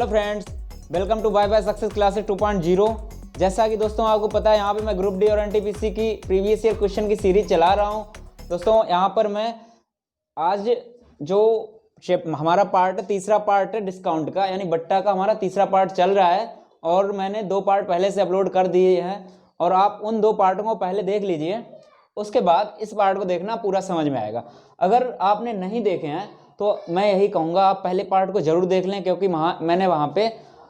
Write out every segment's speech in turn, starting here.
Hello friends, welcome to bye bye success classes 2.0। जैसा कि दोस्तों आपको पता है, यहाँ पे मैं ग्रुप डी और एनटीपीसी की प्रीवियस ईयर क्वेश्चन की सीरीज चला रहा हूँ। दोस्तों यहाँ पर मैं आज जो हमारा पार्ट है, तीसरा पार्ट है डिस्काउंट का, यानी बट्टा का हमारा तीसरा पार्ट चल रहा है और मैंने 2 पार्ट पहले से अपलोड कर दिए हैं और आप उन 2 पार्टों को पहले देख लीजिए, उसके बाद इस पार्ट को देखना, पूरा समझ में आएगा। अगर आपने नहीं देखे हैं तो मैं यही कहूँगा आप पहले पार्ट को जरूर देख लें, क्योंकि मैंने वहाँ पे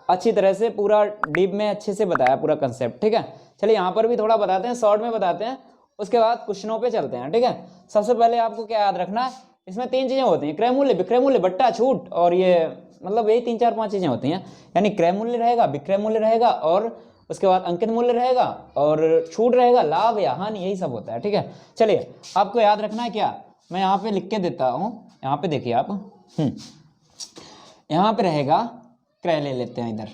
अच्छी तरह से पूरा डीप में अच्छे से बताया पूरा कंसेप्ट। ठीक है, चलिए यहाँ पर भी थोड़ा बताते हैं, शॉर्ट में बताते हैं, उसके बाद क्वेश्चनों पे चलते हैं। ठीक है, सबसे पहले आपको क्या याद रखना है, इसमें 3 चीज़ें होती हैं, क्रय मूल्य, विक्रय मूल्य, बट्टा छूट, और ये मतलब यही 3 4 5 चीज़ें होती हैं। यानी क्रय मूल्य रहेगा, विक्रय मूल्य रहेगा, और उसके बाद अंकित मूल्य रहेगा, और छूट रहेगा, लाभ या हानि, यही सब होता है। ठीक है, चलिए आपको याद रखना है क्या, मैं यहाँ पे लिख के देता हूँ। यहाँ पे देखिए आप, यहाँ पे रहेगा क्रय, ले लेते हैं इधर।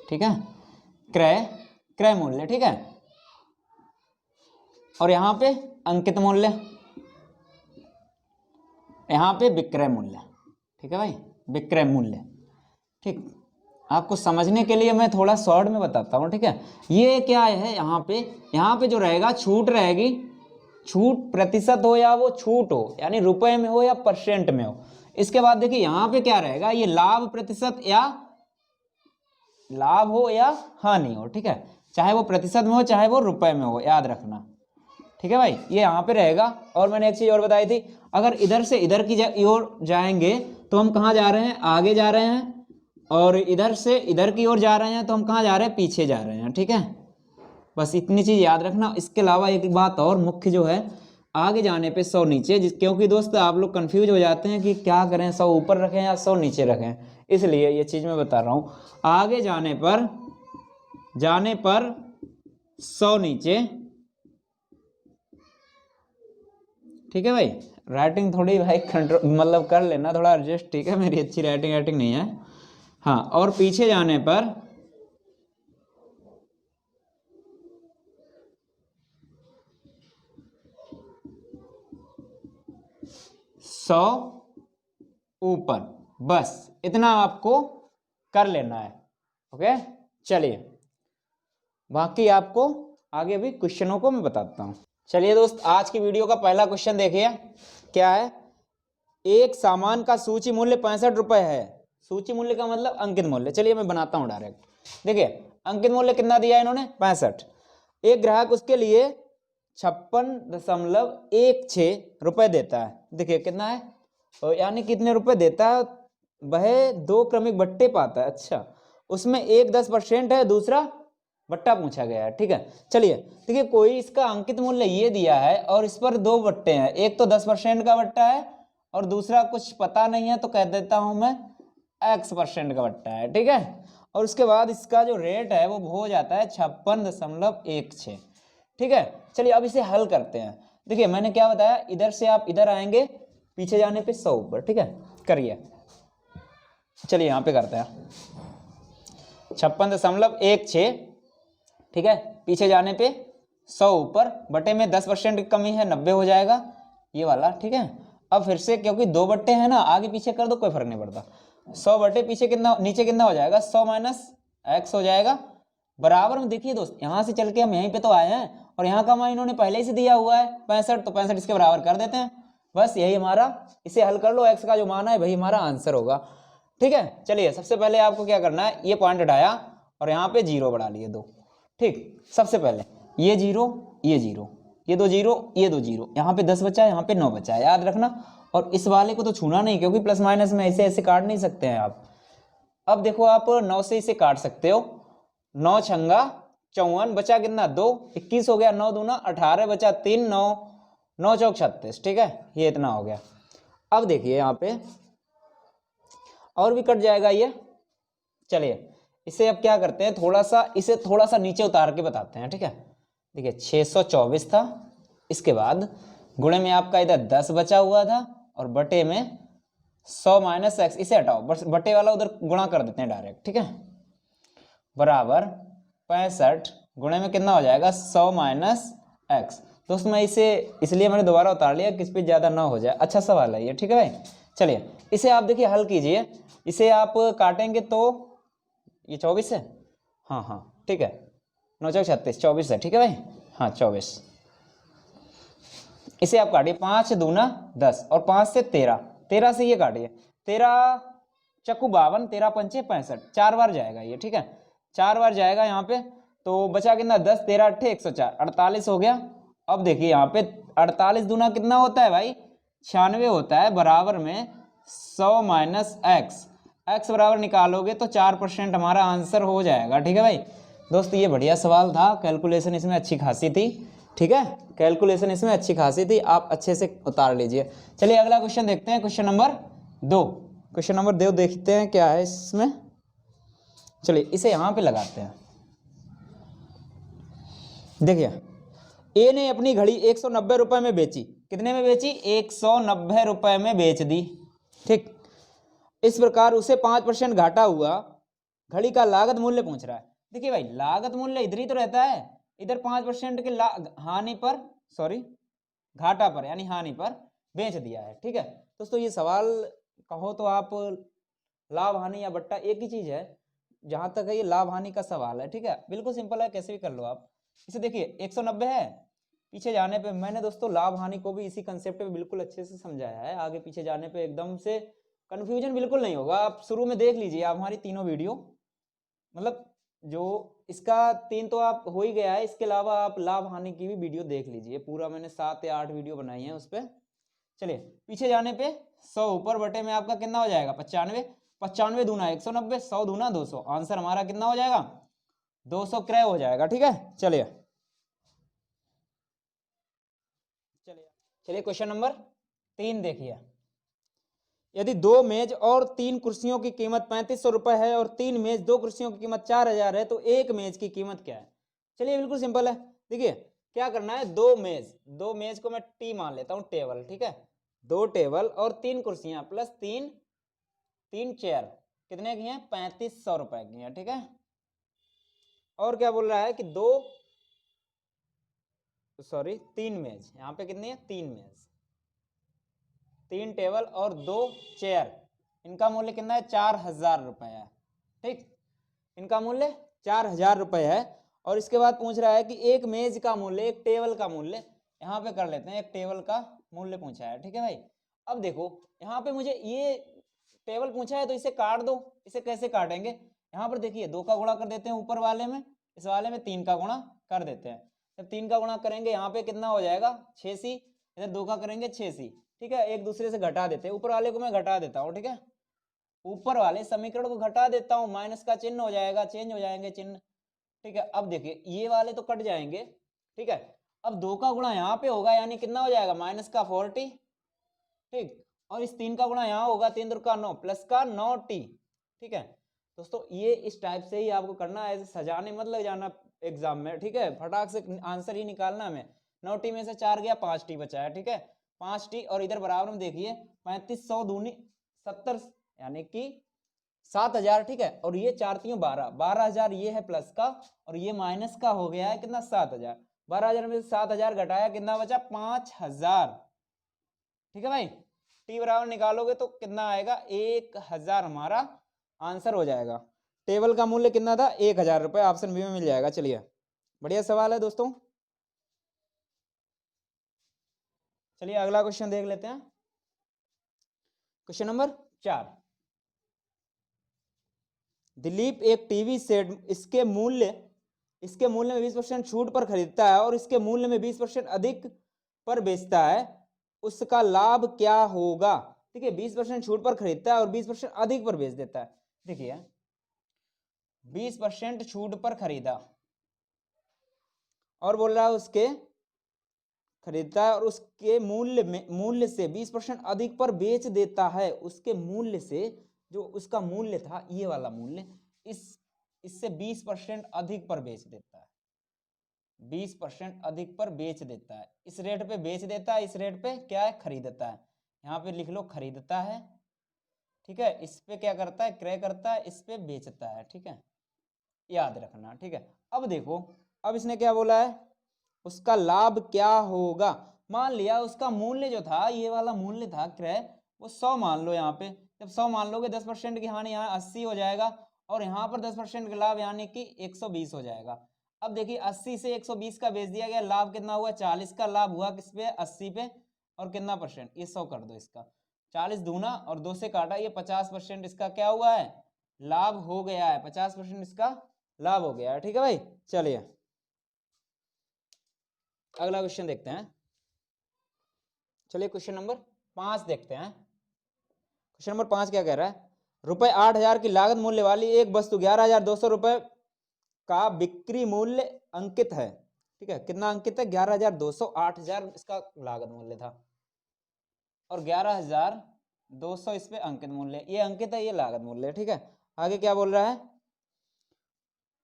ठीक है, क्रय मूल्य, ठीक है, और यहाँ पे अंकित मूल्य, यहाँ पे विक्रय मूल्य। ठीक है भाई, विक्रय मूल्य। ठीक, आपको समझने के लिए मैं थोड़ा शॉर्ट में बताता हूँ। ठीक है, ये क्या है, यहाँ पे जो रहेगा छूट रहेगी, छूट प्रतिशत हो या वो छूट हो, यानी रुपए में हो या परसेंट में हो। इसके बाद देखिए यहाँ पे क्या रहेगा, ये लाभ प्रतिशत या लाभ हो या हानि हो। ठीक है, चाहे वो प्रतिशत में हो चाहे वो रुपए में हो, याद रखना। ठीक है भाई, ये यहाँ पे रहेगा। और मैंने एक चीज और बताई थी, अगर इधर से इधर की ओर जाएंगे तो हम कहाँ जा रहे हैं, आगे जा रहे हैं, और इधर से इधर की ओर जा रहे हैं तो हम कहाँ जा रहे हैं, पीछे जा रहे हैं। ठीक है, बस इतनी चीज याद रखना। इसके अलावा एक बात और मुख्य जो है, आगे जाने पे 100 नीचे, क्योंकि दोस्त आप लोग कंफ्यूज हो जाते हैं कि क्या करें, 100 ऊपर रखें या 100 नीचे रखें, इसलिए ये चीज मैं बता रहा हूँ। आगे जाने पर 100 नीचे। ठीक है भाई, राइटिंग थोड़ी भाई कंट्रोल मतलब कर लेना, थोड़ा एडजस्ट। ठीक है, मेरी अच्छी राइटिंग नहीं है। हाँ, और पीछे जाने पर 100 ऊपर, बस इतना आपको कर लेना है। ओके, चलिए बाकी आपको आगे भी क्वेश्चनों को मैं बताता हूं। चलिए दोस्त, आज की वीडियो का पहला क्वेश्चन देखिए, क्या है, एक सामान का सूची मूल्य 65 रुपए है। सूची मूल्य का मतलब अंकित मूल्य। चलिए मैं बनाता हूं डायरेक्ट। देखिए अंकित मूल्य कितना दिया है इन्होंने, 65। एक ग्राहक उसके लिए 56.16 रुपए देता है। देखिए कितना है, यानी कितने रुपए देता है, वह 2 क्रमिक बट्टे पाता है। अच्छा, उसमें एक 10% है, दूसरा बट्टा पूछा गया है। ठीक है, चलिए देखिए, कोई इसका अंकित मूल्य ये दिया है और इस पर 2 बट्टे हैं, एक तो 10% का बट्टा है और दूसरा कुछ पता नहीं है, तो कह देता हूं मैं X% का बट्टा है। ठीक है, और उसके बाद इसका जो रेट है वो हो जाता है 56.16। ठीक है, चलिए अब इसे हल करते हैं। देखिए मैंने क्या बताया, इधर से आप इधर आएंगे, पीछे जाने पे 100 ऊपर। ठीक है, करिए, चलिए यहाँ पे करते हैं 56.16। ठीक है, पीछे जाने पे 100 ऊपर, बटे में 10% की कमी है, 90 हो जाएगा ये वाला। ठीक है, अब फिर से क्योंकि 2 बट्टे हैं ना, आगे पीछे कर दो कोई फर्क नहीं पड़ता। 100 बटे पीछे कितना, नीचे कितना हो जाएगा, 100 माइनस x हो जाएगा, बराबर में। देखिए दोस्त, यहाँ से चल के हम यहीं पे तो आए हैं और यहाँ का मान इन्होंने पहले ही से दिया हुआ है 65, तो 65 इसके बराबर कर देते हैं, बस यही हमारा, इसे हल कर लो, x का जो मान है वही हमारा आंसर होगा। ठीक है, चलिए सबसे पहले आपको क्या करना है, ये पॉइंट हटाया और यहाँ पे 0 बढ़ा लिए 2। ठीक, सबसे पहले ये 0, ये 0, ये 2 0, ये 2 0, यहाँ पे 10 बचा है, यहाँ पे 9 बचा है, याद रखना। और इस वाले को तो छूना नहीं, क्योंकि प्लस माइनस में ऐसे ऐसे काट नहीं सकते हैं आप। अब देखो आप 9 से इसे काट सकते हो, 9 छंगा 54, बचा कितना 2, 21 हो गया, 9 दूना 18, बचा 3, 9 चौक 36। ठीक है, ये इतना हो गया। अब देखिए यहाँ पे और भी कट जाएगा ये। चलिए इसे अब क्या करते हैं, इसे थोड़ा सा नीचे उतार के बताते हैं। ठीक है, देखिए 624 था, इसके बाद गुणे में आपका इधर 10 बचा हुआ था और बटे में 100 माइनस x, इसे हटाओ, बस बटे वाला उधर गुणा कर देते हैं डायरेक्ट। ठीक है, बराबर 65 गुणे में कितना हो जाएगा, 100 माइनस x। दोस्त मैं इसे इसलिए मैंने दोबारा उतार लिया कि इस पर ज़्यादा ना हो जाए। अच्छा सवाल है ये। ठीक है भाई, चलिए इसे आप देखिए हल कीजिए, इसे आप काटेंगे तो ये 24 है, हाँ हाँ ठीक है, 9 चौक 36, 24 है, ठीक है भाई, हाँ 24। इसे आप काटिए, 5 दूना 10 और 5 से 13, 13 से ये काटिए, 13 चक्कू 52, 13 पंचे 65, 4 बार जाएगा ये, ठीक है, 4 बार जाएगा यहाँ पे। तो बचा कितना, 10, 13 अट्ठे 104, 48 हो गया। अब देखिए यहाँ पे 48 दूना कितना होता है भाई, 96 होता है, बराबर में 100 माइनस एक्स, एक्स बराबर निकालोगे तो 4% हमारा आंसर हो जाएगा, ठीक है भाई। दोस्त ये बढ़िया सवाल था, कैलकुलेशन इसमें अच्छी खासी थी, ठीक है, कैलकुलेशन इसमें अच्छी खासी थी, आप अच्छे से उतार लीजिए। चलिए अगला क्वेश्चन देखते हैं, क्वेश्चन नंबर 2। क्वेश्चन नंबर 2 देखते हैं क्या है इसमें। चलिए इसे यहां पे लगाते हैं। देखिए ए ने अपनी घड़ी 190 रुपए में बेची, कितने में बेची, 190 रुपए में बेच दी, ठीक। इस प्रकार उसे 5% घाटा हुआ, घड़ी का लागत मूल्य पूछ रहा है। देखिए भाई लागत मूल्य इधर ही तो रहता है, इधर 5% के हानि पर, सॉरी घाटा पर यानी हानि पर बेच दिया है, ठीक है। दोस्तों ये सवाल कहो तो आप लाभ हानि या बट्टा एक ही चीज है, जहां तक है ये लाभ हानि का सवाल है, ठीक है, बिल्कुल सिंपल है, कैसे भी कर लो आप इसे। देखिए 190 है, पीछे जाने पे मैंने दोस्तों लाभ हानि को भी इसी कंसेप्ट पे बिल्कुल अच्छे से समझाया है, आगे पीछे जाने पे एकदम से कंफ्यूजन बिल्कुल नहीं होगा। आप शुरू में देख लीजिए आप हमारी तीनों वीडियो, मतलब जो इसका 3 तो आप हो ही गया है, इसके अलावा आप लाभ हानि की भी वीडियो देख लीजिए, पूरा मैंने 7 या 8 वीडियो बनाई है उस पर। चलिए पीछे जाने पे 100 ऊपर बटे में आपका कितना हो जाएगा, 95, 95 दूना 190, 100 दूना 200, आंसर हमारा कितना हो जाएगा, 200 क्रय हो जाएगा, ठीक है। चलिए चलिए क्वेश्चन नंबर 3 देखिए। यदि 2 मेज और 3 कुर्सियों की कीमत 3500 रुपए है और 3 मेज 2 कुर्सियों की कीमत 4000 है, तो एक मेज की कीमत क्या है। चलिए बिल्कुल सिंपल है, देखिए क्या करना है, 2 मेज को मैं टी मान लेता हूं, टेबल, ठीक है, 2 टेबल और 3 कुर्सियां प्लस 3 चेयर, कितने की हैं, 3500 रुपए की हैं, ठीक है। और क्या बोल रहा है कि 3 मेज, यहाँ पे कितनी है, 3 मेज, 3 टेबल और 2 चेयर, इनका मूल्य कितना है, 4000 रुपए है, ठीक, इनका मूल्य 4000 रुपए है। और इसके बाद पूछ रहा है कि एक मेज का मूल्य, एक टेबल का मूल्य, यहाँ पे कर लेते हैं, एक टेबल का मूल्य पूछा है, ठीक है भाई। अब देखो यहाँ पे मुझे ये टेबल पूछा है तो इसे काट दो, इसे कैसे काटेंगे, यहाँ पर देखिए 2 का गुणा कर देते हैं ऊपर वाले में, इस वाले में 3 का गुणा कर देते हैं। जब 3 का गुणा करेंगे यहाँ पे कितना हो जाएगा, 6c, इधर 2 का करेंगे 6c, ठीक है, एक दूसरे से घटा देते हैं, ऊपर वाले को मैं घटा देता हूँ, ठीक है, ऊपर वाले समीकरण को घटा देता हूं, माइनस का चिन्ह हो जाएगा, चेंज हो जाएंगे चिन्ह, ठीक है। अब देखिए ये वाले तो कट जाएंगे, ठीक है। अब 2 का गुणा यहाँ पे होगा, यानी कितना हो जाएगा, माइनस का 40, ठीक, और इस 3 का गुणा यहाँ होगा, 3 दूर का 9 प्लस का 9t, ठीक है। दोस्तों ये इस टाइप से ही आपको करना है, ऐसे सजाने मत लग जाना एग्जाम में, ठीक है, फटाक से आंसर ही निकालना हमें। 9t में से 4 गया, 5t बचा है, ठीक है, 5t, और इधर बराबर में देखिए 3500 दूनी 70, यानी कि 7000, ठीक है, और ये 4 3 12, 12000 ये है प्लस का, और ये माइनस का हो गया है कितना, 7000, 12000 में से 7000 घटाया, कितना बचा, 5000, ठीक है भाई। टी बराबर निकालोगे तो कितना आएगा, 1000 हमारा आंसर हो जाएगा। टेबल का मूल्य कितना था, 1000 रुपए, ऑप्शन बी में मिल जाएगा। चलिए बढ़िया सवाल है दोस्तों। चलिए अगला क्वेश्चन देख लेते हैं, क्वेश्चन नंबर 4। दिलीप एक टीवी सेट इसके मूल्य में 20% छूट पर खरीदता है और इसके मूल्य में 20% अधिक पर बेचता है, उसका लाभ क्या होगा। देखिए 20% छूट पर खरीदता है और 20% अधिक पर बेच देता है। देखिए 20% छूट पर खरीदा और बोल रहा है उसके खरीदता है और उसके मूल्य से 20% अधिक पर बेच देता है, उसके मूल्य से, जो उसका मूल्य था ये वाला मूल्य, इससे 20% अधिक पर बेच देता है, 20% अधिक पर बेच देता है, इस रेट पे बेच देता है, इस रेट पे क्या है, खरीदता है, यहाँ पे लिख लो खरीदता है, ठीक है, इस पे क्या करता है, क्रय करता है, इस पे बेचता है, ठीक है, याद रखना, ठीक है। अब देखो अब इसने क्या बोला है, उसका लाभ क्या होगा। मान लिया उसका मूल्य जो था, ये वाला मूल्य था क्रय, वो 100 मान लो, यहाँ पे जब 100 मान लोगे 10% की हानि, यहाँ 80 हो जाएगा, और यहाँ पर 10% का लाभ यानी कि 120 हो जाएगा। अब देखिए 80 से 120 का बेच दिया गया, लाभ कितना हुआ 40 का लाभ हुआ किस पे 80 पे, और कितना परसेंट ये 100 कर दो, इसका 40 दूना और 2 से काटा, ये 50% इसका क्या हुआ है लाभ हो गया है, 50% इसका लाभ हो गया है। ठीक है भाई, चलिए अगला क्वेश्चन देखते हैं। चलिए क्वेश्चन नंबर 5 देखते हैं। क्वेश्चन नंबर 5 क्या कह रहा है, रुपए 8,000 की लागत मूल्य वाली एक वस्तु 11,200 रुपए का बिक्री मूल्य अंकित है। ठीक है, कितना अंकित है 11,200, 8,000 इसका लागत मूल्य था और 11,200 इस पे अंकित मूल्य, ये अंकित है ये लागत मूल्य। ठीक है, आगे क्या बोल रहा है,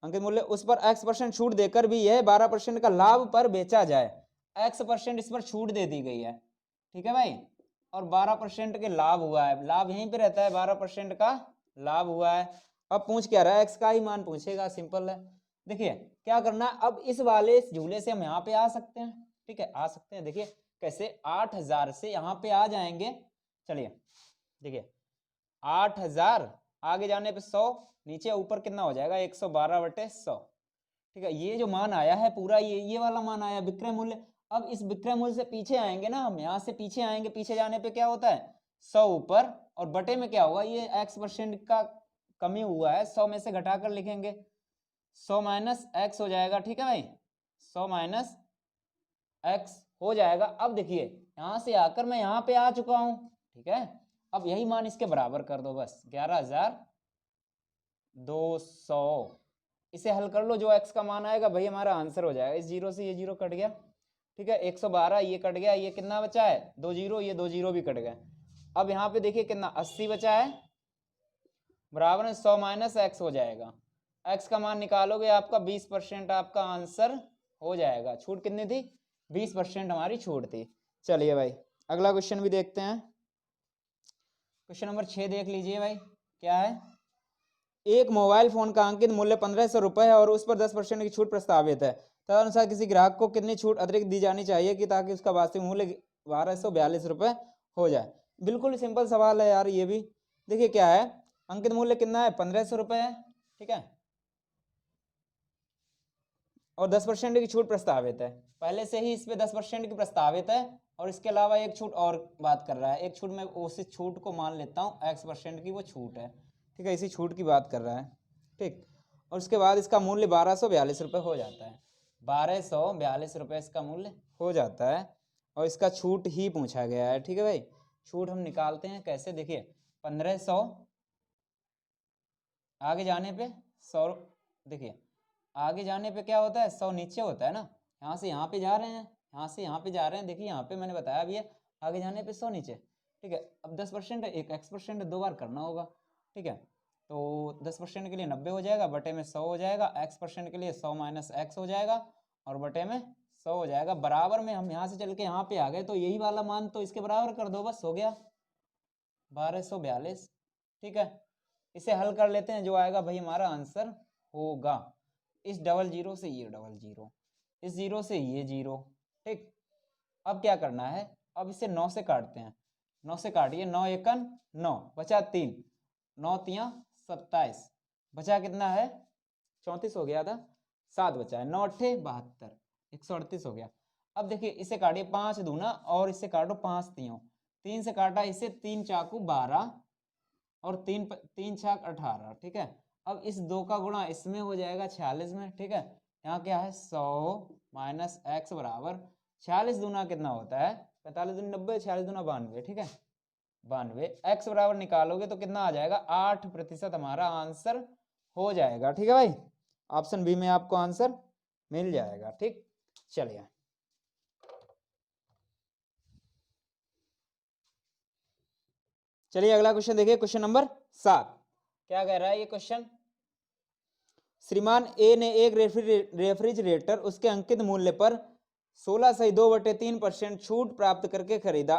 अंकित मूल्य उस पर x% छूट देकर भी यह 12% का लाभ पर बेचा जाए। x% इस पर छूट दे दी गई है, ठीक है भाई, और 12% के लाभ हुआ है, लाभ यहीं पे रहता है, 12% का लाभ हुआ है। अब पूछ क्या रहा है, x का ही मान पूछेगा, सिंपल है। देखिए क्या करना है, अब इस वाले झूले से हम यहाँ पे आ सकते हैं। ठीक है, आ सकते हैं, देखिए कैसे, 8,000 से यहाँ पे आ जाएंगे। चलिए देखिए 8,000 आगे जाने पे 100, नीचे ऊपर कितना हो जाएगा 112/100। ठीक है, ये जो मान आया है पूरा ये वाला मान आया विक्रय मूल्य। अब इस विक्रय मूल्य से पीछे आएंगे ना हम, यहाँ से पीछे आएंगे, पीछे जाने पे क्या होता है 100 ऊपर और बटे में क्या हुआ, ये x% का कमी हुआ है, 100 में से घटाकर लिखेंगे, 100 माइनस x हो जाएगा। ठीक है भाई, 100 माइनस x हो जाएगा। अब देखिए यहां से आकर मैं यहाँ पे आ चुका हूं। ठीक है, अब यही मान इसके बराबर कर दो बस, 11,200, इसे हल कर लो, जो x का मान आएगा भाई हमारा आंसर हो जाएगा। इस जीरो से ये जीरो कट गया। ठीक है, 112 ये कट गया, ये कितना बचा है 2 जीरो, ये 2 जीरो भी कट गए। अब यहाँ पे देखिए कितना 80 बचा है, बराबर में 100 माइनस x हो जाएगा। x का मान निकालोगे आपका 20% आपका आंसर हो जाएगा। छूट कितनी थी 20% हमारी छूट थी। चलिए भाई अगला क्वेश्चन भी देखते हैं। क्वेश्चन नंबर 6 देख लीजिए भाई, क्या है, एक मोबाइल फोन का अंकित मूल्य 1,500 रुपए है और उस पर 10% की छूट प्रस्तावित है, तदनुसार किसी ग्राहक को कितनी छूट अतिरिक्त दी जानी चाहिए कि ताकि उसका वास्तविक मूल्य 1,242 रुपए हो जाए। बिल्कुल सिंपल सवाल है यार ये भी। देखिए क्या है, अंकित मूल्य कितना है 1,500 रुपए है। ठीक है, और 10% की छूट प्रस्तावित है, पहले से ही इस पे 10% की प्रस्तावित है, और इसके अलावा एक छूट और बात कर रहा है, एक छूट मैं उसी छूट को मान लेता हूँ x% की वो छूट है। ठीक है, इसी छूट की बात कर रहा है। ठीक, और उसके बाद इसका मूल्य 1,242 रुपये हो जाता है, 1,242 रुपये इसका मूल्य हो जाता है, और इसका छूट ही पूछा गया है। ठीक है भाई, छूट हम निकालते हैं कैसे, देखिए 1,500 आगे जाने पे 100, देखिए आगे जाने पे क्या होता है 100 नीचे होता है ना, यहाँ से यहाँ पे जा रहे हैं, यहाँ से यहाँ पे जा रहे हैं, देखिए यहाँ पे मैंने बताया भी है, आगे जाने पे 100 नीचे। ठीक है, अब 10% है, एक x% 2 बार करना होगा। ठीक है, तो 10% के लिए 90 हो जाएगा, बटे में 100 हो जाएगा, x% के लिए 100 माइनस x हो जाएगा और बटे में 100 हो जाएगा। बराबर में हम यहाँ से चल के यहाँ पे आ गए, तो यही वाला मान तो इसके बराबर कर दो, बस हो गया 1,242। ठीक है, इसे हल कर लेते हैं, जो आएगा भाई हमारा आंसर होगा, इस डबल जीरो से ये डबल जीरो, इस जीरो से ये जीरो। ठीक, अब क्या करना है, अब इसे 9 से काटते हैं, 9 से काटिए, 9 एकन 9 बचा 3, 9 तियां 27, बचा कितना है 34 हो गया था, 7 बचा है, 9 अट्ठे 72, 138 हो गया। अब देखिए इसे काटिए 5 दूना और इसे काटो 5 तियों, 3 से काटा इसे, 3 चाकू 12 और 3 छाक 18। ठीक है, अब इस 2 का गुणा इसमें हो जाएगा 46 में। ठीक है, यहाँ क्या है 100 माइनस x बराबर 46 दूना कितना होता है 45 दूनी 90, 46 दूना 92। ठीक है, 92, x बराबर निकालोगे तो कितना आ जाएगा 8% हमारा आंसर हो जाएगा। ठीक है भाई, ऑप्शन बी में आपको आंसर मिल जाएगा। ठीक, चलिए चलिए अगला क्वेश्चन देखिए, क्वेश्चन नंबर 7 क्या कह रहा है ये क्वेश्चन, श्रीमान ए ने एक रेफ्रिजरेटर उसके अंकित मूल्य पर 16/2/3% छूट प्राप्त करके खरीदा।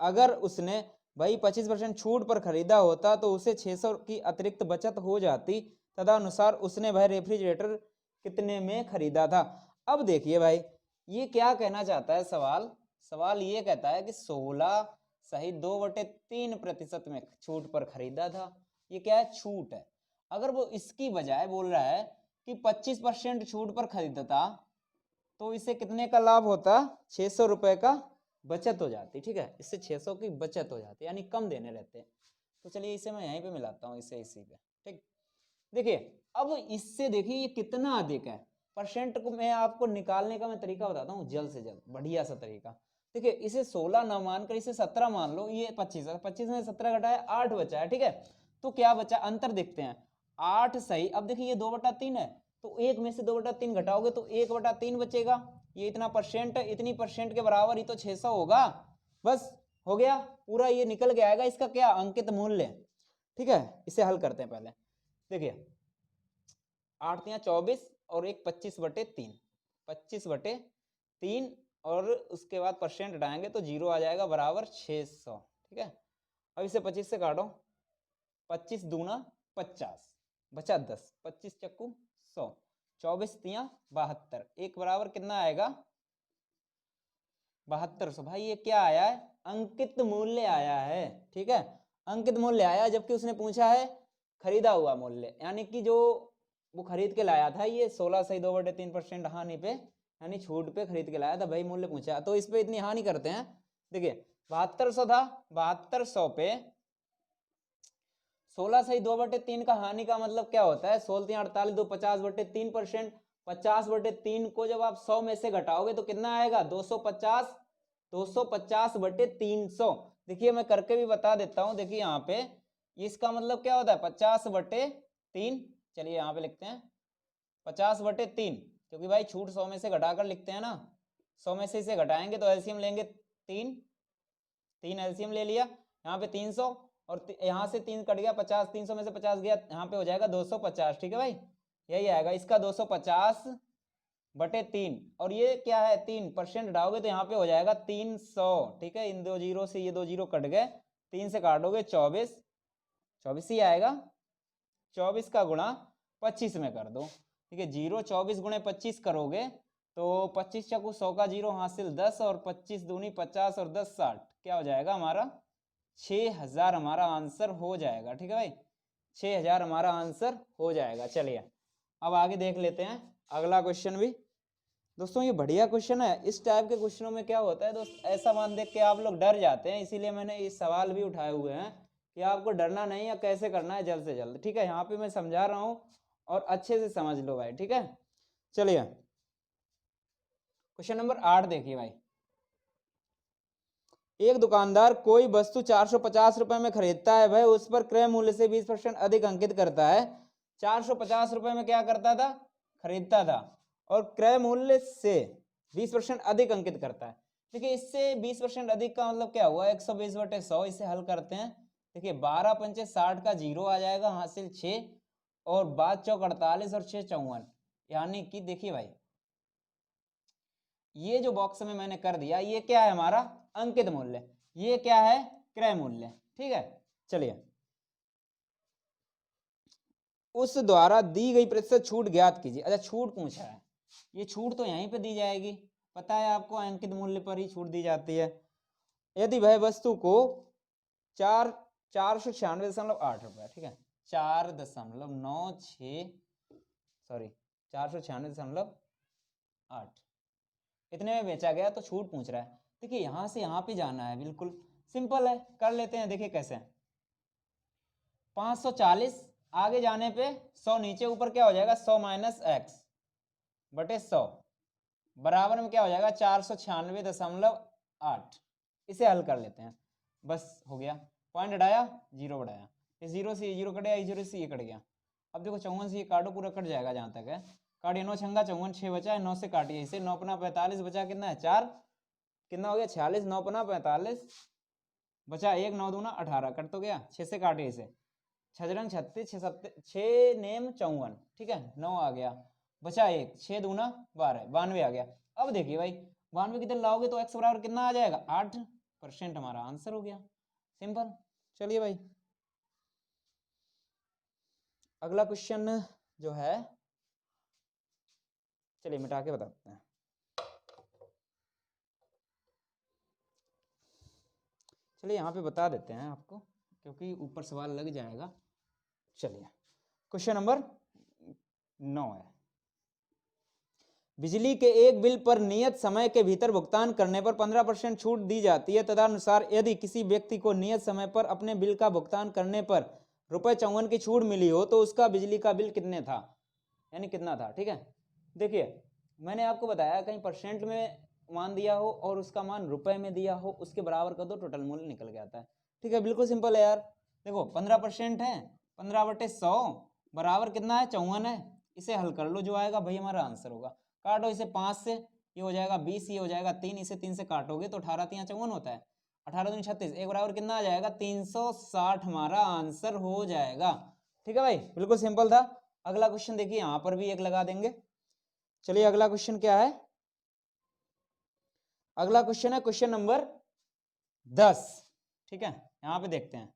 अगर उसने भाई 25% छूट पर खरीदा होता तो उसे 600 की अतिरिक्त बचत हो जाती, तदनुसार उसने वह रेफ्रिजरेटर कितने में खरीदा था। अब देखिए भाई ये क्या कहना चाहता है सवाल, सवाल ये कहता है कि 16/2/3% में छूट पर खरीदा था, ये क्या है छूट है। अगर वो इसकी बजाय बोल रहा है कि 25% छूट पर खरीदता तो इसे कितने का लाभ होता, 600 रुपए का बचत हो जाती। ठीक है, इससे 600 की बचत हो जाती, यानी कम देने रहते। तो चलिए इसे मैं यहीं पे मिलाता हूँ, इसे इसी पे। ठीक, देखिए अब इससे देखिए ये कितना अधिक है। परसेंट को मैं आपको निकालने का मैं तरीका बताता हूँ जल्द से जल्द, बढ़िया सा तरीका। देखिए इसे 16 ना मानकर इसे 17 मान लो, ये 25 है, 25 में 17 घटाया 8 बचा है। ठीक है, तो क्या बचा, अंतर देखते हैं, 8 सही। अब देखिए ये 2/3 है, तो एक में से 2/3 घटाओगे तो 1/3 बचेगा। ये इतना परसेंट है, इतनी परसेंट के बराबर ही तो 600 होगा। बस हो गया पूरा, ये निकल के आएगा इसका क्या, अंकित मूल्य। ठीक है, इसे हल करते हैं पहले। देखिए 8 या 24 और एक 25/3, 25/3 और उसके बाद परसेंट हटाएंगे तो 0 आ जाएगा बराबर 600। ठीक है, अब इसे 25 से काटो, 25 दूना 50, बचा 10, 25 चक्कू 100, 24 तिया 72, एक बराबर कितना आएगा, 7200। भाई ये क्या आया है, अंकित मूल्य आया है। ठीक है, अंकित मूल्य आया, जबकि उसने पूछा है खरीदा हुआ मूल्य, यानी कि जो वो खरीद के लाया था, ये 16 सही 2/3% हानि पे, यानी छूट पे खरीद के लाया था भाई, मूल्य पूछा तो इस पे इतनी हानि करते हैं। देखिए 7200 था, 7200 पे 16 सही 2/3 का हानि का मतलब क्या होता है, 16 48 2 50/3%। 50/3 को जब आप 100 में से घटाओगे तो कितना आएगा, 250, 250/300। देखिए मैं करके भी बता देता हूं, देखिए यहाँ पे इसका मतलब क्या होता है, 50/3। चलिए यहाँ पे लिखते हैं 50/3, क्योंकि भाई छूट 100 में से घटाकर लिखते हैं ना, 100 में से इसे घटाएंगे तो एलसीएम लेंगे 3, 3 एलसीएम ले लिया, यहाँ पे 300 और यहाँ से 3 कट गया, 50, 300 में से 50 गया, यहाँ पे हो जाएगा 250। ठीक है भाई, यही आएगा इसका 250/3, और ये क्या है 3% हटाओगे तो यहाँ पे हो जाएगा 300। ठीक है, इन दो जीरो से ये दो जीरो कट गए, 3 से काटोगे 24, 24 ही आएगा, 24 का गुणा 25 में कर दो। ठीक है, 0 24 गुणे 25 करोगे तो 25 चकू 100 का 0 हासिल 10 और 25 दूनी 50 और 10 60, क्या हो जाएगा हमारा 6000 हमारा आंसर हो जाएगा। ठीक है भाई, 6000 हमारा आंसर हो जाएगा। चलिए अब आगे देख लेते हैं अगला क्वेश्चन भी। दोस्तों ये बढ़िया क्वेश्चन है, इस टाइप के क्वेश्चनों में क्या होता है दोस्त, ऐसा मान देख के आप लोग डर जाते हैं, इसीलिए मैंने ये सवाल भी उठाए हुए हैं कि आपको डरना नहीं है, कैसे करना है जल्द से जल्द। ठीक है, यहाँ पे मैं समझा रहा हूँ और अच्छे से समझ लो भाई। ठीक है, चलिए क्वेश्चन नंबर 8 देखिए भाई। एक दुकानदार कोई वस्तु 450 रुपए में खरीदता है, वह उस पर क्रय मूल्य से 20% अधिक अंकित करता है। 450 रुपए में क्या करता था, खरीदता था, और क्रय मूल्य से 20% अधिक अंकित करता है। देखिए इससे 20% अधिक का मतलब क्या हुआ, 120/100। इसे हल करते हैं। देखिए 12 पंचे 60 का 0 आ जाएगा, हासिल 6 और 5 चौक 48 और 6 54, यानी कि देखिए भाई ये जो बॉक्स में मैंने कर दिया, ये क्या है हमारा अंकित मूल्य, ये क्या है क्रय मूल्य। ठीक है, चलिए उस द्वारा दी गई प्रतिशत छूट ज्ञात कीजिए। अच्छा छूट पूछा है, ये छूट तो यहीं पे दी जाएगी, पता है आपको अंकित मूल्य पर ही छूट दी जाती है। यदि वह वस्तु को 496.8 रुपए, ठीक है 4.96, सॉरी 496.8 इतने में बेचा गया, तो छूट पूछ रहा है। देखिए यहां से यहां पे जाना है, बिल्कुल सिंपल है, कर लेते हैं। देखिए कैसे, 540 आगे जाने पे 100 नीचे, ऊपर क्या हो जाएगा 100 माइनस एक्स बटे 100 बराबर में क्या हो जाएगा 496.8। इसे हल कर लेते हैं, बस हो गया, पॉइंट हटाया 0 बढ़ाया, इस 0 से ये 0 कट गया, इस 0 से ये कट गया। अब देखो 54 से ये काटो, पूरा कट जाएगा जहां तक है, काटिए 9 छंगा 54, 6 बचा है, 9 से काटिए इसे, 9 पना 45 बचा, कितना है 4, कितना हो गया 46, 9 पना 45 बचा 1, 9 दूना 18, कट तो गया, 6 से काटिए इसे, 6 36, 6 6 नेम 54, ठीक है 9 आ गया, बचा 1, 6 दूना 12, 92 आ गया। अब देखिए भाई 92 किधर लाओगे तो x बराबर कितना आ जाएगा 8%, हमारा आंसर हो गया, सिंपल। चलिए भाई अगला क्वेश्चन जो है, चलिए मिटा के बताते हैं। चलिए यहाँ पे बता देते हैं आपको, क्योंकि ऊपर सवाल लग जाएगा। चलिए क्वेश्चन नंबर 9 है, बिजली के एक बिल पर नियत समय के भीतर भुगतान करने पर 15% छूट दी जाती है। तदनुसार यदि किसी व्यक्ति को नियत समय पर अपने बिल का भुगतान करने पर ₹54 की छूट मिली हो तो उसका बिजली का बिल कितने था, यानी कितना था। ठीक है, देखिए मैंने आपको बताया कहीं परसेंट में मान दिया हो और उसका मान रुपए में दिया हो, उसके बराबर कर दो, टोटल मूल्य निकल के आता है। ठीक है, बिल्कुल सिंपल है यार। देखो 15% है, 15/100 बराबर कितना है, 54 है। इसे हल कर लो, जो आएगा भाई हमारा आंसर होगा। काटो इसे 5 से, ये हो जाएगा 20, ये हो जाएगा 3, इसे 3 से काटोगे तो 18 3 54 होता है, 18 दूनी 36, एक बराबर कितना आ जाएगा 360 हमारा आंसर हो जाएगा। ठीक है भाई, बिल्कुल सिंपल था। अगला क्वेश्चन देखिए, यहां पर भी एक लगा देंगे। चलिए अगला क्वेश्चन क्या है, अगला क्वेश्चन है क्वेश्चन नंबर 10। ठीक है, यहां पे देखते हैं।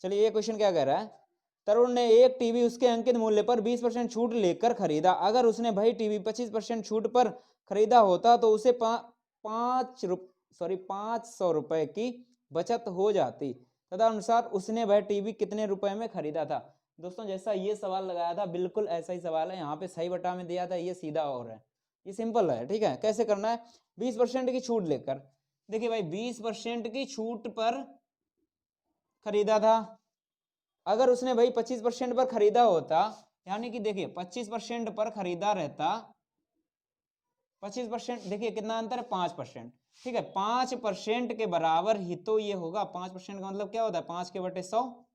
चलिए ये क्वेश्चन क्या कह रहा है, तरुण ने एक टीवी उसके अंकित मूल्य पर 20% छूट लेकर खरीदा। अगर उसने भाई टीवी 25% छूट पर खरीदा होता तो उसे 500 रुपए की बचत हो जाती। तदनुसार उसने वह टीवी कितने रुपए में खरीदा था। दोस्तों जैसा ये सवाल लगाया था बिल्कुल ऐसा ही सवाल है, यहाँ पे सही बटा में दिया था, ये सीधा और है, ये सिंपल है। ठीक है, कैसे करना है, 20% की छूट लेकर, देखिए भाई 20% की छूट पर खरीदा था। अगर उसने भाई 25% पर खरीदा होता, यानी कि देखिए 25% पर खरीदा रहता, 25% देखिए कितना अंतर है, 5%। ठीक है, 5% के बराबर ही तो ये होगा। 5% का मतलब क्या होता है, 5/100,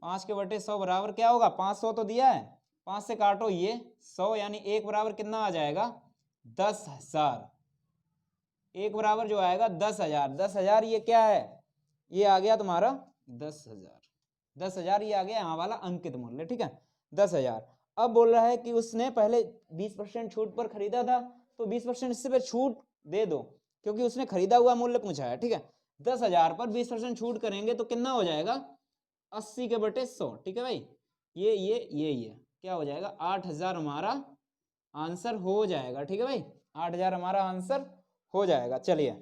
5/100 बराबर क्या होगा, 500 तो दिया है, 5 से काटो ये 100, यानी एक बराबर कितना आ जाएगा, 10,000। एक बराबर जो आएगा 10,000, 10,000 ये क्या है, ये आ गया तुम्हारा 10,000, 10,000 ये आ गया यहाँ वाला अंकित मूल्य। ठीक है, 10,000। अब बोल रहा है कि उसने पहले 20% छूट पर खरीदा था, तो 20% इससे पे छूट दे दो, क्योंकि उसने खरीदा हुआ मूल्य पूछा है। ठीक है, 10,000 पर 20% छूट करेंगे तो कितना हो जाएगा, 80/100। ठीक है भाई, ये क्या हो जाएगा, 8,000 हमारा आंसर हो जाएगा। ठीक है भाई, 8,000 हमारा आंसर हो जाएगा। चलिए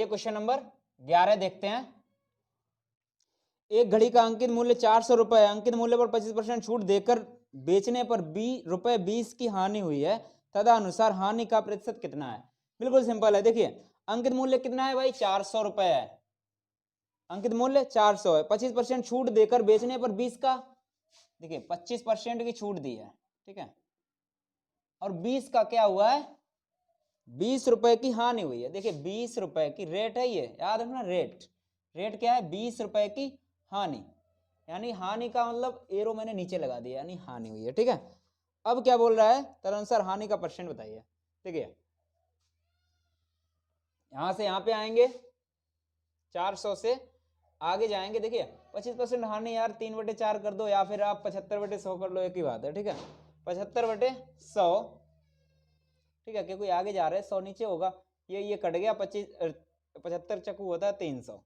क्वेश्चन नंबर 11 देखते हैं। एक घड़ी का अंकित मूल्य 400 रुपए है। अंकित मूल्य पर 25% छूट देकर बेचने पर ₹20 की हानि हुई है। तदनुसार हानि का प्रतिशत कितना है। बिल्कुल सिंपल है, देखिए अंकित मूल्य कितना है भाई, 400 रुपए है। अंकित मूल्य 400 है, 25% छूट देकर बेचने पर 20 का, देखिए 25% की छूट दी है। ठीक है, और 20 का क्या हुआ है, 20 रुपए की हानि हुई है। देखिए 20 रुपए की रेट है, ये याद रखना, रेट क्या है, 20 रुपए की हानि, यानी हानि का मतलब एरो मैंने नीचे लगा दिया, यानी हानि हुई है। ठीक है, अब क्या बोल रहा है, तदनुसार हानि का परसेंट बताइए। देखिए यहां से यहां पे आएंगे, 400 से आगे जाएंगे, देखिए 25% हानि यार 3/4 कर दो, या फिर आप 75/100 कर लो, एक ही बात है। ठीक है, 75/100। ठीक है, क्योंकि आगे जा रहे हैं, 100 नीचे होगा, ये कट गया, 75 चक्कू होता है 300,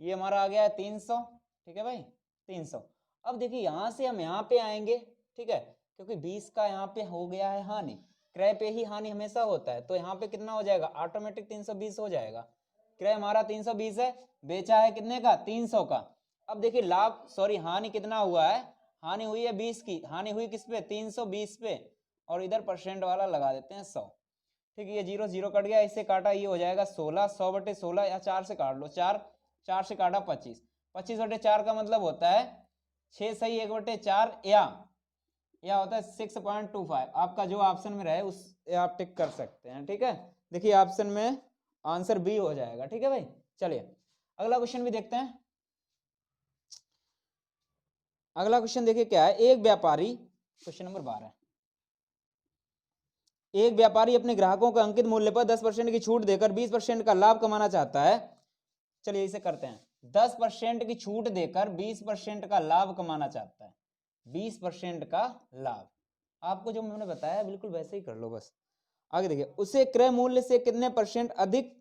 ये हमारा आ गया है 300। ठीक है भाई, 300। अब देखिए यहां से हम यहाँ पे आएंगे। ठीक है, क्योंकि 20 का यहाँ पे हो गया है हानि, क्रय पे ही हानि हमेशा होता है, तो यहाँ पे कितना हो जाएगा, ऑटोमेटिक 320 हो जाएगा। क्रय हमारा 320 है, बेचा है कितने का, 300 का। अब देखिए लाभ सॉरी हानि कितना हुआ है, हानि हुई है 20 की, हानि हुई किस पे, 320 पे, और इधर परसेंट वाला लगा देते हैं 100। ठीक है, ये 0 0 कट गया, इससे काटा, ये हो जाएगा 16, 100/16, या 4 से काट लो, 4 से काटा 25, 25/4 का मतलब होता है 6 सही 1/4, या होता है 6.25। आपका जो ऑप्शन में रहे उस आप टिक कर सकते हैं। ठीक है, देखिए ऑप्शन में आंसर बी हो जाएगा। ठीक है भाई, चलिए अगला क्वेश्चन भी देखते हैं। अगला क्वेश्चन देखिए क्या है, एक व्यापारी, क्वेश्चन नंबर 12, एक व्यापारी अपने ग्राहकों के अंकित मूल्य पर 10% की छूट देकर 20% का लाभ कमाना चाहता है। चलिए इसे करते हैं, 10% की छूट देकर 20% का लाभ कमाना चाहता है, 20% का लाभ। आपको जो मैंने बताया बिल्कुल वैसे ही कर लो बस। आगे देखिए, उसे क्रय मूल्य से कितने % अधिक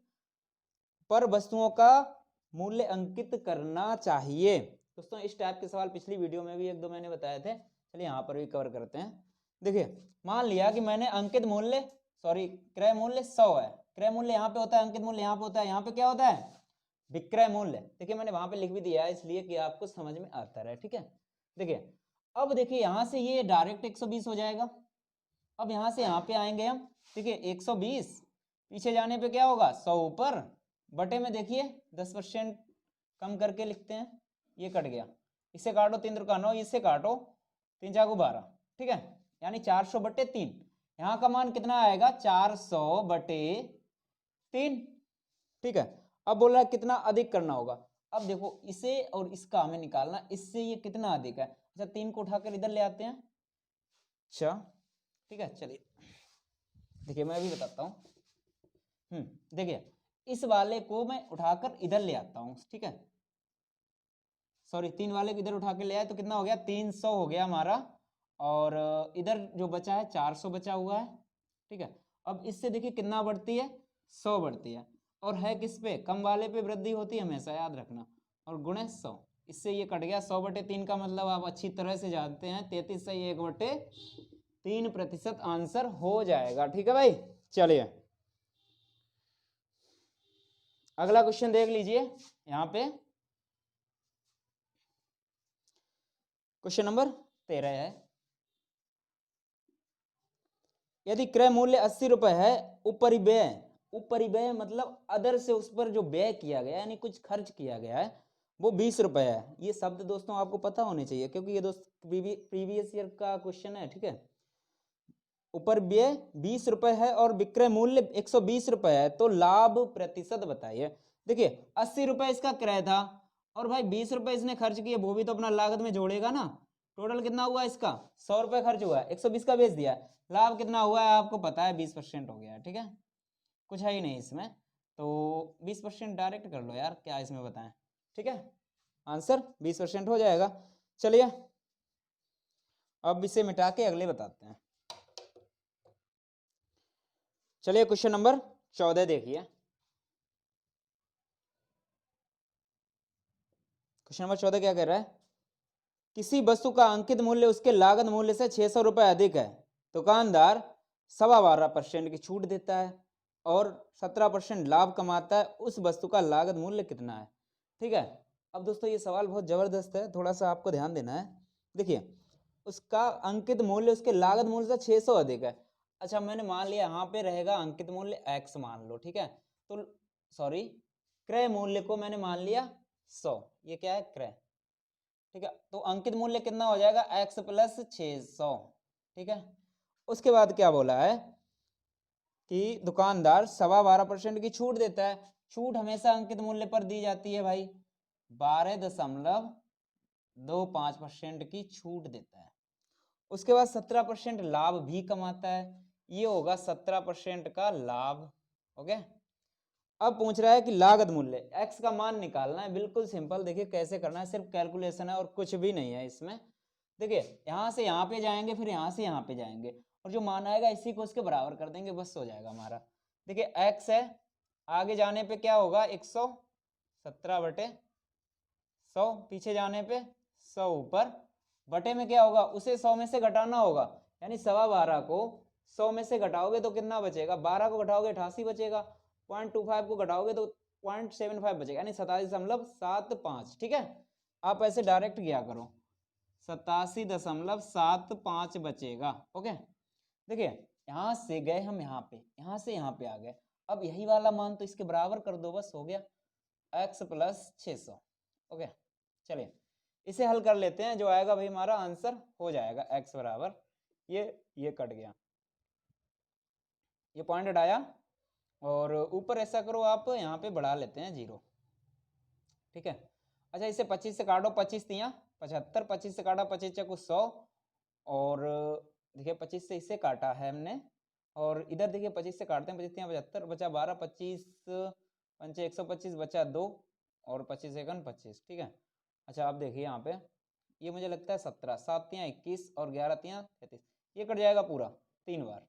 पर वस्तुओं का मूल्य अंकित करना चाहिए। दोस्तों इस टाइप के सवाल पिछली वीडियो में भी 1-2 मैंने बताए थे, चलिए यहाँ पर भी कवर करते हैं। देखिए मान लिया कि मैंने अंकित मूल्य क्रय मूल्य 100 है, क्रय मूल्य यहाँ पे होता है, अंकित मूल्य यहाँ पे होता है, यहाँ पे क्या होता है विक्रय मूल्य, देखिए मैंने वहां पे लिख भी दिया है इसलिए कि आपको समझ में आता रहे, ठीक है। देखिए अब देखिए यहां से ये डायरेक्ट 120 हो जाएगा। अब यहां से यहाँ पे आएंगे हम, ठीक है 120, पीछे जाने पे क्या होगा 100 ऊपर बटे में देखिए 10% कम करके लिखते हैं, ये कट गया, इसे काटो 3 दुका 9, इसे काटो 3 चाकू 12, ठीक है, यानी 400 बटे 3। यहाँ का मान कितना आएगा 400 बटे 3, ठीक है। अब बोल रहा है कितना अधिक करना होगा। अब देखो इसे और इसका हमें निकालना, इससे ये कितना अधिक है। अच्छा 3 को उठाकर इधर ले आते हैं, अच्छा ठीक है चलिए, देखिए मैं अभी बताता हूँ। देखिए इस वाले को मैं उठाकर इधर ले आता हूँ, ठीक है, सॉरी 3 वाले को इधर उठा के ले आए तो कितना हो गया 300 हो गया हमारा, और इधर जो बचा है 400 बचा हुआ है, ठीक है। अब इससे देखिए कितना बढ़ती है 100 बढ़ती है, और है किस पे कम वाले पे वृद्धि होती है हमेशा याद रखना, और गुणे 100, इससे ये कट गया 100 बटे 3 का मतलब आप अच्छी तरह से जानते हैं 33 सही 1 बटे 3% आंसर हो जाएगा, ठीक है भाई। चलिए अगला क्वेश्चन देख लीजिए, यहाँ पे क्वेश्चन नंबर 13 है। यदि क्रय मूल्य 80 रुपए है, उपरिव्यय, उपरिव्यय मतलब अदर से उस पर जो व्यय किया गया यानी कुछ खर्च किया गया है वो 20 रुपए है। ये शब्द दोस्तों आपको पता होने चाहिए क्योंकि ये दोस्त प्रीवियस ईयर का क्वेश्चन है, ठीक है। उपरिव्यय 20 रुपए है और विक्रय मूल्य 120 रुपए है, तो लाभ प्रतिशत बताइए। देखिए 80 रुपए इसका क्रय था और भाई 20 रुपए इसने खर्च किए, वो भी तो अपना लागत में जोड़ेगा ना। टोटल कितना हुआ इसका 100 रुपए खर्च हुआ है, 120 का बेच दिया है, लाभ कितना हुआ है आपको पता है 20% हो गया है, ठीक है। कुछ है ही नहीं इसमें, तो 20% डायरेक्ट कर लो यार, क्या इसमें बताएं, ठीक है। आंसर 20% हो जाएगा। चलिए अब इसे मिटा के अगले बताते हैं। चलिए क्वेश्चन नंबर 14 देखिए। क्वेश्चन नंबर 14 क्या कह रहा है, किसी वस्तु का अंकित मूल्य उसके लागत मूल्य से 600 रुपए अधिक है, दुकानदार 12.25% की छूट देता है और 17% लाभ कमाता है, उस वस्तु का लागत मूल्य कितना है, ठीक है। अब दोस्तों ये सवाल बहुत जबरदस्त है, थोड़ा सा आपको ध्यान देना है। देखिए उसका अंकित मूल्य उसके लागत मूल्य से 600 अधिक है। अच्छा मैंने मान लिया यहाँ पे रहेगा अंकित मूल्य x मान लो, ठीक है, तो सॉरी क्रय मूल्य को मैंने मान लिया 100, ये क्या है क्रय, ठीक है, तो अंकित मूल्य कितना हो जाएगा x प्लस 600, ठीक है। उसके बाद क्या बोला है कि दुकानदार 12.25% की छूट देता है, छूट हमेशा अंकित मूल्य पर दी जाती है भाई, 12.25% की छूट देता है। उसके बाद 17% लाभ भी कमाता है, ये होगा 17% का लाभ, ओके। अब पूछ रहा है कि लागत मूल्य x का मान निकालना है, बिल्कुल सिंपल, देखिए कैसे करना है, सिर्फ कैलकुलेशन है और कुछ भी नहीं है इसमें। देखिए यहां से यहां पे जाएंगे, फिर यहां से यहां पे जाएंगे, और जो मान आएगा इसी को उसके बराबर कर देंगे, बस हो जाएगा हमारा। देखिए x है, आगे जाने पे क्या होगा 117 बटे 100, पीछे जाने पे 100 ऊपर बटे में क्या होगा उसे 100 में से घटाना होगा, यानी 12.25 को 100 में से घटाओगे तो कितना बचेगा, 12 को घटाओगे 88 बचेगा, 0.25 को घटाओगे तो 0.75 बचेगा, यानी 87.75, ठीक है। आप ऐसे डायरेक्ट किया करो, 87.75 बचेगा, ओके। देखिए यहां से गए हम यहाँ पे, यहां से यहाँ पे आ गए, अब यही वाला मान तो इसके बराबर कर दो, बस हो गया x प्लस 600, ओके। चलिए इसे हल कर लेते हैं, जो आएगा भाई हमारा आंसर हो जाएगा x बराबर, ये कट गया, ये पॉइंट हटाया, और ऊपर ऐसा करो आप यहाँ पे बढ़ा लेते हैं 0, ठीक है। अच्छा इसे 25 से काटो, 25 तियाँ 75, 25 से काटा 25 चक्कू 100, और देखिए 25 से इसे काटा है हमने, और इधर देखिए 25 से काटते हैं, 25 तियाँ 75, बचा 12, 25 पंचे 125, बचा 2, और 25 सेकंड 25, ठीक है। अच्छा अब देखिए यहाँ पे ये मुझे लगता है 17, 7 तियाँ 21 और 11 तियाँ 33, ये कट जाएगा पूरा 3 बार,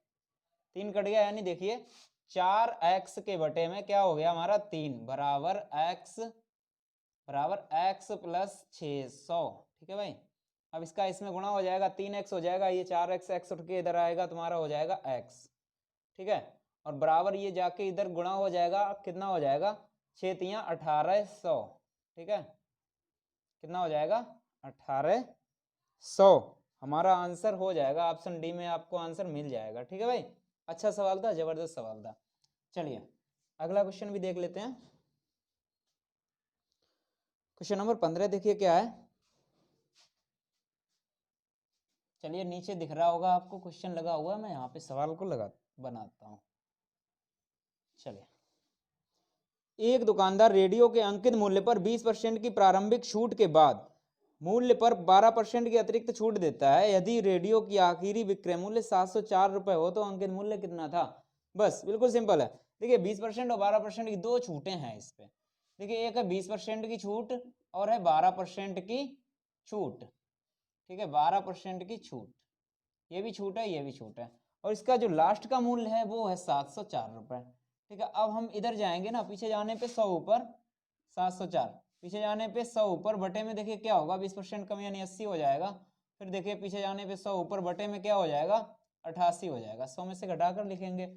3 कट गया, यानी देखिए 4x के बटे में क्या हो गया हमारा 3 बराबर x प्लस 600, ठीक है भाई। अब इसका इसमें गुणा हो जाएगा 3x हो जाएगा, ये 4x x उठ के इधर आएगा, तुम्हारा हो जाएगा x, ठीक है, और बराबर ये जाके इधर गुणा हो जाएगा, कितना हो जाएगा 6 तियां 1800, ठीक है, कितना हो जाएगा 1800, हमारा आंसर हो जाएगा। ऑप्शन डी में आपको आंसर मिल जाएगा। ठीक है भाई, अच्छा सवाल था, जबरदस्त सवाल था। चलिए अगला क्वेश्चन भी देख लेते हैं। क्वेश्चन नंबर 15 देखिए क्या है। चलिए नीचे दिख रहा होगा आपको, क्वेश्चन लगा हुआ है, मैं यहाँ पे सवाल को बनाता हूँ। चलिए, एक दुकानदार रेडियो के अंकित मूल्य पर 20% की प्रारंभिक छूट के बाद मूल्य पर 12% की अतिरिक्त छूट देता है। यदि रेडियो की आखिरी विक्रय मूल्य 704 रुपए हो तो अंकित मूल्य कितना था। बस बिल्कुल सिंपल है। देखिए 20% और 12% की दो छूटें हैं इस पे। देखिए एक है 20% की छूट और है 12% की छूट। ठीक है, 12% की छूट, ये भी छूट है, ये भी छूट है, और इसका जो लास्ट का मूल्य है वो है 704 रुपए। ठीक है, अब हम इधर जाएंगे ना, पीछे जाने पे 100 ऊपर 704, पीछे जाने पे 100 ऊपर बटे में देखिए क्या होगा, 20% कम यानी 80 हो जाएगा। फिर देखिए पीछे जाने पे 100 ऊपर बटे में क्या हो जाएगा, 88 हो जाएगा। 100 में से घटाकर लिखेंगे।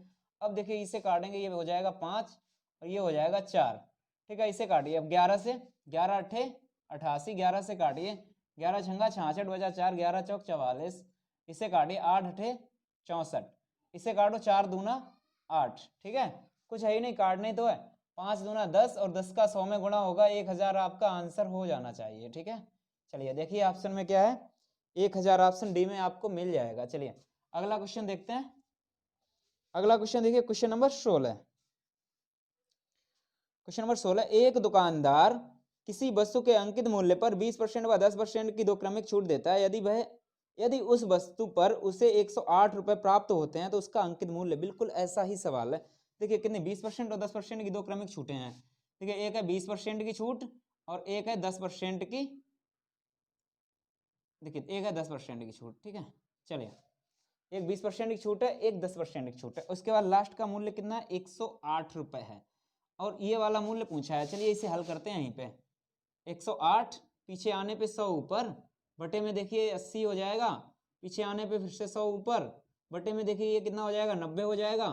अब देखिए इसे काटेंगे, ये हो जाएगा 5 और ये हो जाएगा 4। ठीक है, इसे काटिए अब 11 से, 11 अट्ठे 88, 11 से काटिए, 11 छंगा 66 बजा 4, 11 चौक 44, इसे काटिए 8 अठे 64, इसे काटो 4 दूना 8। ठीक है, कुछ है ही नहीं, काटने तो है। 5 दूना 10 और 10 का 100 में गुणा होगा 1000, आपका आंसर हो जाना चाहिए। ठीक है, चलिए देखिए ऑप्शन में क्या है, 1000 ऑप्शन डी में आपको मिल जाएगा। चलिए अगला क्वेश्चन देखते हैं। अगला क्वेश्चन देखिए, क्वेश्चन नंबर 16। क्वेश्चन नंबर 16, एक दुकानदार किसी वस्तु के अंकित मूल्य पर 20% व 10% की दो क्रमिक छूट देता है। यदि उस वस्तु पर उसे 108 रुपए प्राप्त होते हैं तो उसका अंकित मूल्य। बिल्कुल ऐसा ही सवाल है। देखिए कितने 20% और 10% की दो क्रमिक छूटें हैं। ठीक है, एक है 20% की छूट और एक है 10% की, देखिए एक है 10% की छूट। ठीक है, चलिए एक 20% की छूट है, एक 10% की छूट है, उसके बाद लास्ट का मूल्य कितना है, 108 रुपए है, और ये वाला मूल्य पूछा है। चलिए इसे हल करते हैं। यहीं पे 108, पीछे आने पे 100 ऊपर बटे में देखिए 80 हो जाएगा, पीछे आने पे फिर से 100 ऊपर बटे में देखिए ये कितना हो जाएगा, 90 हो जाएगा।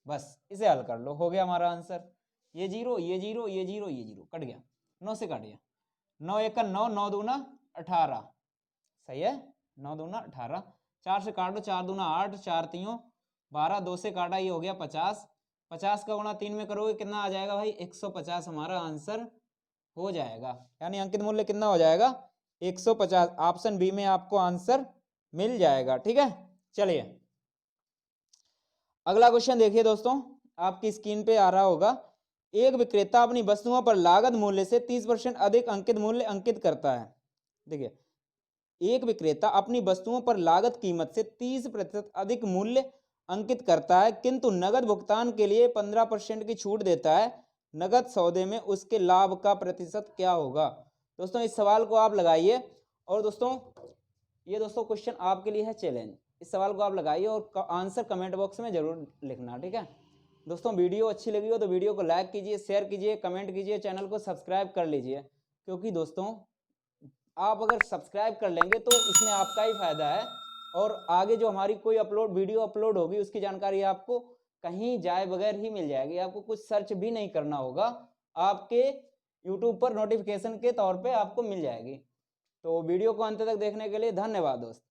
बस इसे हल कर लो, हो गया हमारा आंसर। ये जीरो, ये जीरो, ये जीरो, ये जीरो कट गया, 9 से काटिए, 9 एक 9, 9 दूना 18, सही है, 9 दूना 18, 4 से काटो, 4 दूना 8, 4 तीनों 12, 2 से काटा, ये हो गया 50, 50 का गुणा 3 में करोगे कितना आ जाएगा भाई, 150 हमारा आंसर हो जाएगा। यानी अंकित मूल्य कितना हो जाएगा, 150। ऑप्शन बी में आपको आंसर मिल जाएगा। ठीक है, चलिए अगला क्वेश्चन देखिए दोस्तों, आपकी स्क्रीन पे आ रहा होगा। एक विक्रेता अपनी वस्तुओं पर लागत मूल्य से 30% अधिक अंकित मूल्य अंकित करता है। देखिए एक विक्रेता अपनी वस्तुओं पर लागत कीमत से 30% अधिक मूल्य अंकित करता है, किंतु नगद भुगतान के लिए 15% की छूट देता है। नगद सौदे में उसके लाभ का प्रतिशत क्या होगा। दोस्तों इस सवाल को आप लगाइए, और दोस्तों ये दोस्तों क्वेश्चन आपके लिए है चैलेंज। इस सवाल को आप लगाइए और आंसर कमेंट बॉक्स में जरूर लिखना। ठीक है दोस्तों, वीडियो अच्छी लगी हो तो वीडियो को लाइक कीजिए, शेयर कीजिए, कमेंट कीजिए, चैनल को सब्सक्राइब कर लीजिए, क्योंकि दोस्तों आप अगर सब्सक्राइब कर लेंगे तो इसमें आपका ही फायदा है, और आगे जो हमारी कोई वीडियो अपलोड होगी उसकी जानकारी आपको कहीं जाए बगैर ही मिल जाएगी। आपको कुछ सर्च भी नहीं करना होगा, आपके YouTube पर नोटिफिकेशन के तौर पे आपको मिल जाएगी। तो वीडियो को अंत तक देखने के लिए धन्यवाद दोस्त।